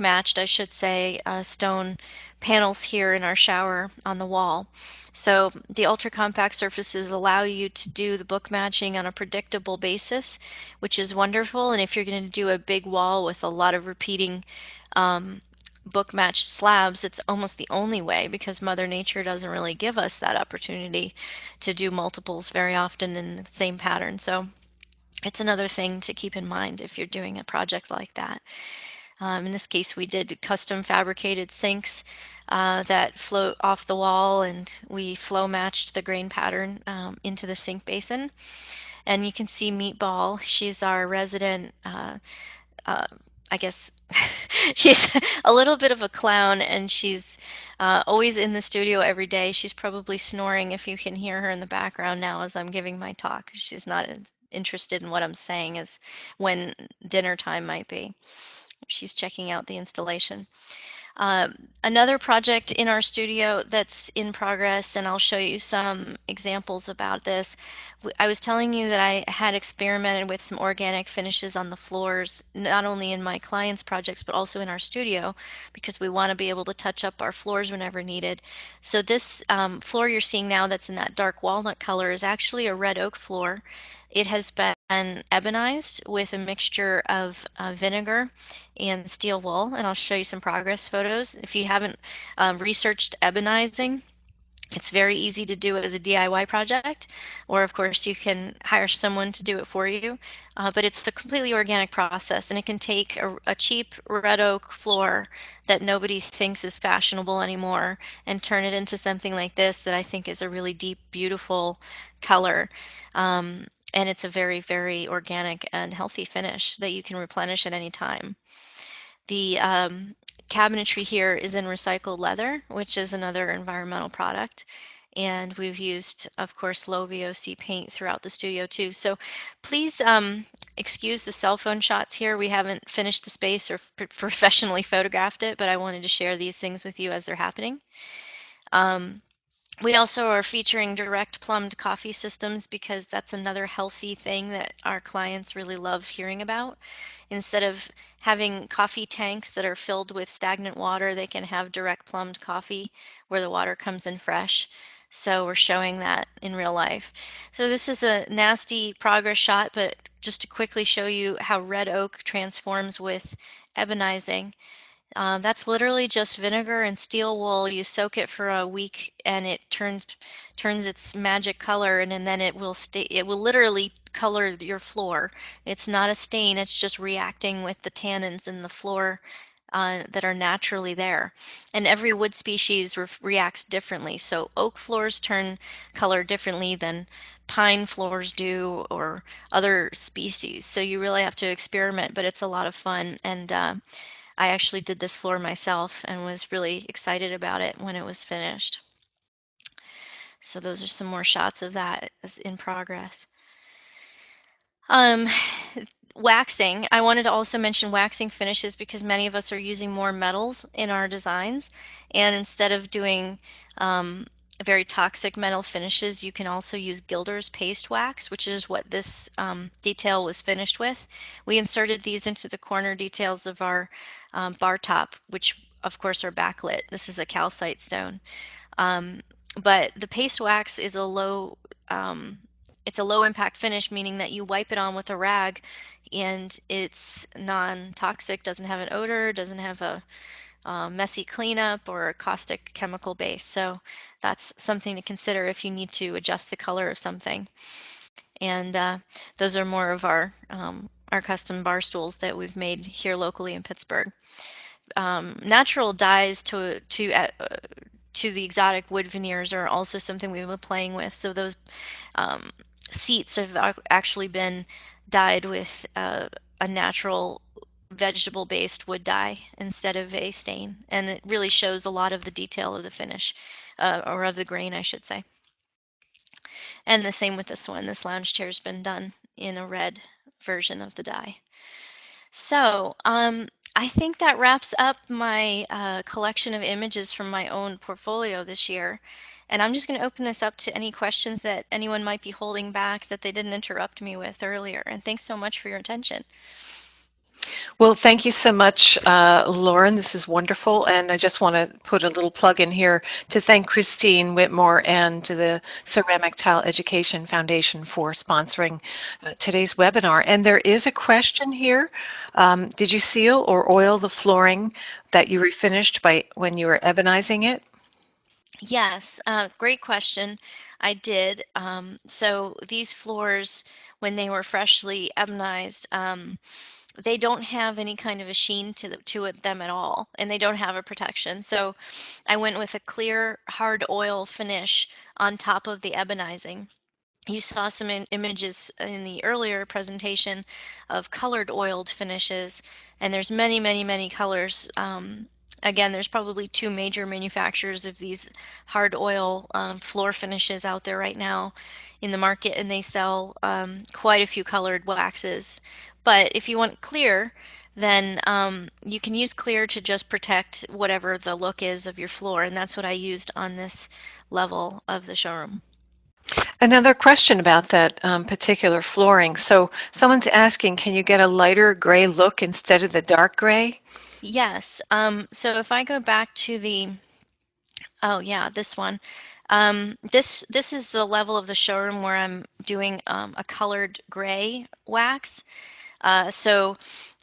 matched, I should say, stone panels here in our shower on the wall. So the ultra compact surfaces allow you to do the book matching on a predictable basis, which is wonderful. And if you're going to do a big wall with a lot of repeating um, book matched slabs, it's almost the only way, because Mother Nature doesn't really give us that opportunity to do multiples very often in the same pattern. So it's another thing to keep in mind if you're doing a project like that. In this case, we did custom fabricated sinks that float off the wall, and we flow matched the grain pattern into the sink basin. And you can see Meatball. She's our resident, uh, I guess, she's a little bit of a clown, and she's always in the studio every day. She's probably snoring if you can hear her in the background now as I'm giving my talk. She's not as interested in what I'm saying as when dinner time might be. She's checking out the installation. Another project in our studio that's in progress, and I'll show you some examples about this. I was telling you that I had experimented with some organic finishes on the floors, not only in my clients' projects, but also in our studio, because we want to be able to touch up our floors whenever needed. So this floor you're seeing now that's in that dark walnut color is actually a red oak floor. It has been ebonized with a mixture of vinegar and steel wool, and I'll show you some progress photos. If you haven't researched ebonizing, it's very easy to do as a DIY project, or of course you can hire someone to do it for you. But it's a completely organic process, and it can take a cheap red oak floor that nobody thinks is fashionable anymore and turn it into something like this that I think is a really deep, beautiful color. And it's a very, very organic and healthy finish that you can replenish at any time. The cabinetry here is in recycled leather, which is another environmental product. And we've used, of course, low VOC paint throughout the studio too. So please excuse the cell phone shots here. We haven't finished the space or professionally photographed it, but I wanted to share these things with you as they're happening. We also are featuring direct plumbed coffee systems because that's another healthy thing that our clients really love hearing about. Instead of having coffee tanks that are filled with stagnant water, they can have direct plumbed coffee where the water comes in fresh. So we're showing that in real life. So this is a nasty progress shot, but just to quickly show you how red oak transforms with ebonizing. That's literally just vinegar and steel wool. You soak it for a week, and it turns its magic color, and then it will stay. It will literally color your floor. It's not a stain. It's just reacting with the tannins in the floor that are naturally there. And every wood species reacts differently. So oak floors turn color differently than pine floors do, or other species. So you really have to experiment, but it's a lot of fun. And I actually did this floor myself and was really excited about it when it was finished. So those are some more shots of that as in progress. Um, Waxing. I wanted to also mention waxing finishes because many of us are using more metals in our designs. And instead of doing very toxic metal finishes, you can also use Gilder's paste wax, which is what this detail was finished with. We inserted these into the corner details of our bar top, which of course are backlit. This is a calcite stone. But the paste wax is a it's a low impact finish, meaning that you wipe it on with a rag and it's non-toxic, doesn't have an odor, doesn't have a messy cleanup or a caustic chemical base. So that's something to consider if you need to adjust the color of something. And those are more of our custom bar stools that we've made here locally in Pittsburgh. Natural dyes to the exotic wood veneers are also something we've been playing with. So those um, seats have actually been dyed with a natural vegetable-based wood dye instead of a stain, and it really shows a lot of the detail of the finish, or of the grain, I should say. And the same with this one. This lounge chair's been done in a red version of the dye. So, I think that wraps up my collection of images from my own portfolio this year. And I'm just going to open this up to any questions that anyone might be holding back that they didn't interrupt me with earlier. And thanks so much for your attention. Well, thank you so much, Lauren. This is wonderful. And I just want to put a little plug in here to thank Christine Whitmore and to the Ceramic Tile Education Foundation for sponsoring today's webinar. And there is a question here. Did you seal or oil the flooring that you refinished by when you were ebonizing it? Yes, great question. I did. So these floors, when they were freshly ebonized, they don't have any kind of a sheen them at all, and they don't have a protection. So I went with a clear hard oil finish on top of the ebonizing. You saw some images in the earlier presentation of colored oiled finishes, and there's many, many, many colors. Again, there's probably two major manufacturers of these hard oil floor finishes out there right now in the market, and they sell quite a few colored waxes. But if you want clear, then you can use clear to just protect whatever the look is of your floor, and that's what I used on this level of the showroom. Another question about that particular flooring. So someone's asking, can you get a lighter gray look instead of the dark gray? Yes. So if I go back to oh yeah, this one. This is the level of the showroom where I'm doing a colored gray wax. So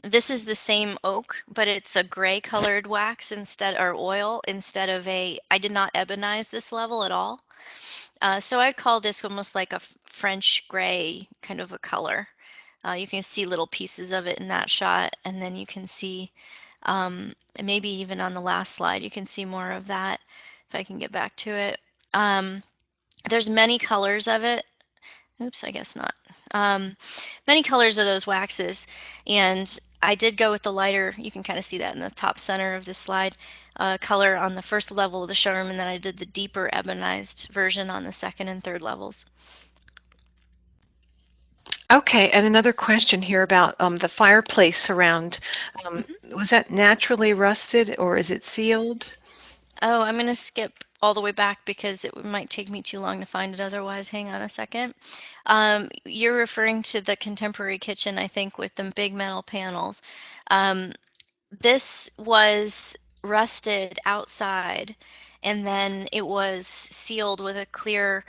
this is the same oak, but it's a gray colored wax instead, or oil instead of I did not ebonize this level at all. So I'd call this almost like a French gray kind of a color. You can see little pieces of it in that shot, and then you can see maybe even on the last slide, you can see more of that if I can get back to it. Um, there's many colors of it. Oops, I guess not. Many colors of those waxes, and I did go with the lighter. You can kind of see that in the top center of this slide, color on the first level of the showroom, and then I did the deeper ebonized version on the second and third levels. Okay, and another question here about the fireplace surround. Was that naturally rusted or is it sealed? Oh, I'm going to skip all the way back because it might take me too long to find it otherwise. Hang on a second. You're referring to the contemporary kitchen, I think, with the big metal panels. This was rusted outside and then it was sealed with a clear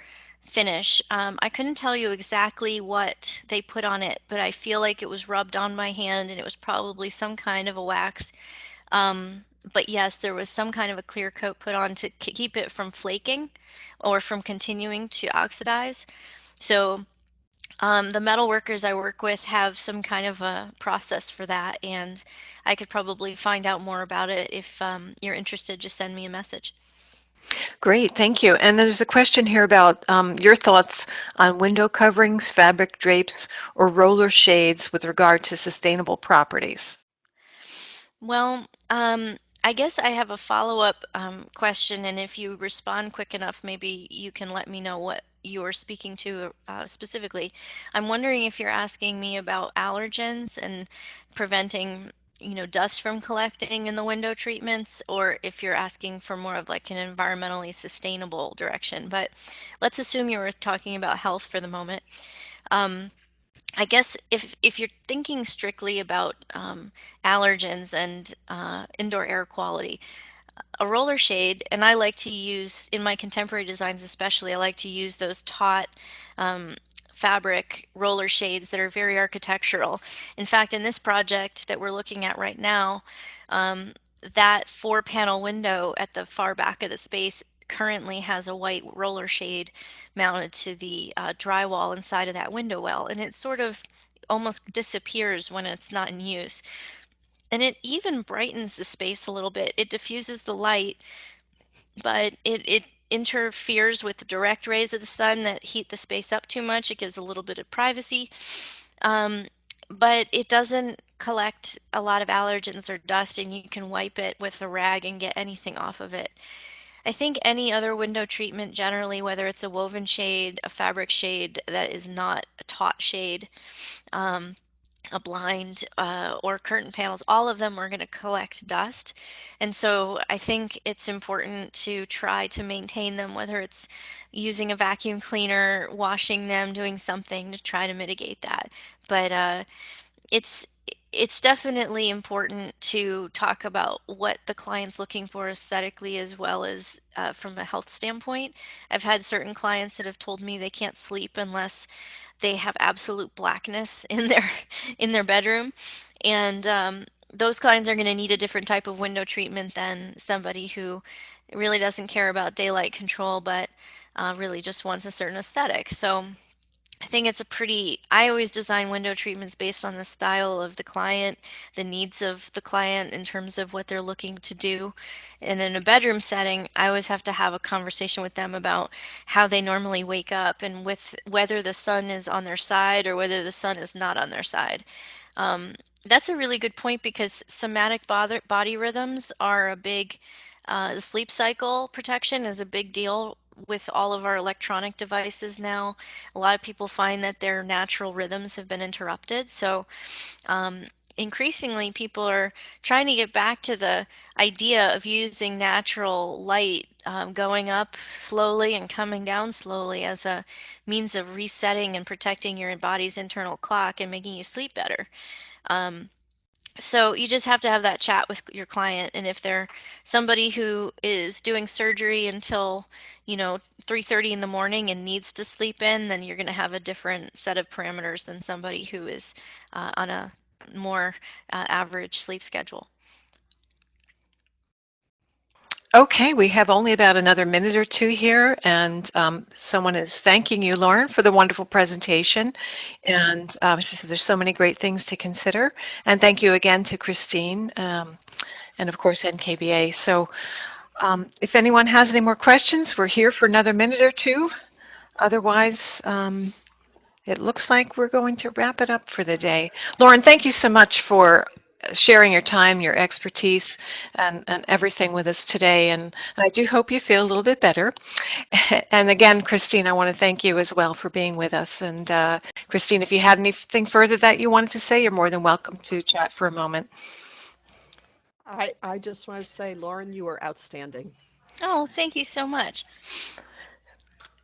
finish. I couldn't tell you exactly what they put on it, but I feel like it was rubbed on my hand and it was probably some kind of a wax. But yes, there was some kind of a clear coat put on to keep it from flaking or from continuing to oxidize. So the metal workers I work with have some kind of a process for that, and I could probably find out more about it if you're interested. Just send me a message. Great, thank you. And there's a question here about your thoughts on window coverings, fabric drapes, or roller shades with regard to sustainable properties. Well, I guess I have a follow-up question, and if you respond quick enough, maybe you can let me know what you're speaking to specifically. I'm wondering if you're asking me about allergens and preventing, dust from collecting in the window treatments, or if you're asking for more of like an environmentally sustainable direction. But let's assume you were talking about health for the moment. Um, I guess if you're thinking strictly about allergens and indoor air quality, a roller shade, and I like to use in my contemporary designs especially, I like to use those taut um, fabric roller shades that are very architectural. In fact, in this project that we're looking at right now, um, that 4-panel window at the far back of the space currently has a white roller shade mounted to the drywall inside of that window well, and it sort of almost disappears when it's not in use. And it even brightens the space a little bit. It diffuses the light, but it interferes with the direct rays of the sun that heat the space up too much. It gives a little bit of privacy, um, but it doesn't collect a lot of allergens or dust, and you can wipe it with a rag and get anything off of it. I think any other window treatment generally, whether it's a woven shade, a fabric shade that is not a taut shade, um, a blind or curtain panels, all of them are going to collect dust. And so I think it's important to try to maintain them, whether it's using a vacuum cleaner, washing them, doing something to try to mitigate that. But it's it's definitely important to talk about what the client's looking for aesthetically as well as from a health standpoint. I've had certain clients that have told me they can't sleep unless they have absolute blackness in their in their bedroom, and those clients are going to need a different type of window treatment than somebody who really doesn't care about daylight control but really just wants a certain aesthetic. So I think it's a pretty, I always design window treatments based on the style of the client, the needs of the client in terms of what they're looking to do. And in a bedroom setting, I always have to have a conversation with them about how they normally wake up and with whether the sun is on their side or whether the sun is not on their side. That's a really good point because somatic body rhythms are a big, the sleep cycle protection is a big deal with all of our electronic devices now. A lot of people find that their natural rhythms have been interrupted. So um, increasingly, people are trying to get back to the idea of using natural light going up slowly and coming down slowly as a means of resetting and protecting your body's internal clock and making you sleep better. Um, so you just have to have that chat with your client, and if they're somebody who is doing surgery until 3:30 in the morning and needs to sleep in, then you're going to have a different set of parameters than somebody who is on a more average sleep schedule. Okay, we have only about another minute or two here, and someone is thanking you, Lauren, for the wonderful presentation. And she said there's so many great things to consider. And thank you again to Christine and, of course, NKBA. So if anyone has any more questions, we're here for another minute or two. Otherwise, it looks like we're going to wrap it up for the day. Lauren, thank you so much for sharing your time, your expertise, and everything with us today. And I do hope you feel a little bit better. And again, Christine, I want to thank you as well for being with us. And Christine, if you had anything further that you wanted to say, you're more than welcome to chat for a moment. I just want to say, Lauren, you are outstanding. Oh, thank you so much.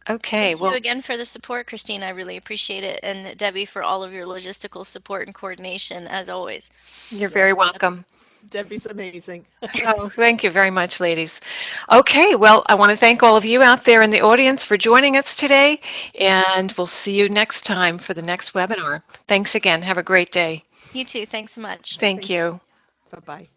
Okay, Thank you well, again for the support, Christine. I really appreciate it. And Debbie, for all of your logistical support and coordination, as always. you're very Yes, welcome. Debbie's amazing. Oh, thank you very much, ladies. Okay, well, I want to thank all of you out there in the audience for joining us today, and we'll see you next time for the next webinar. Thanks again. Have a great day. You too. Thanks so much. Thank Thank you. you. Bye-bye.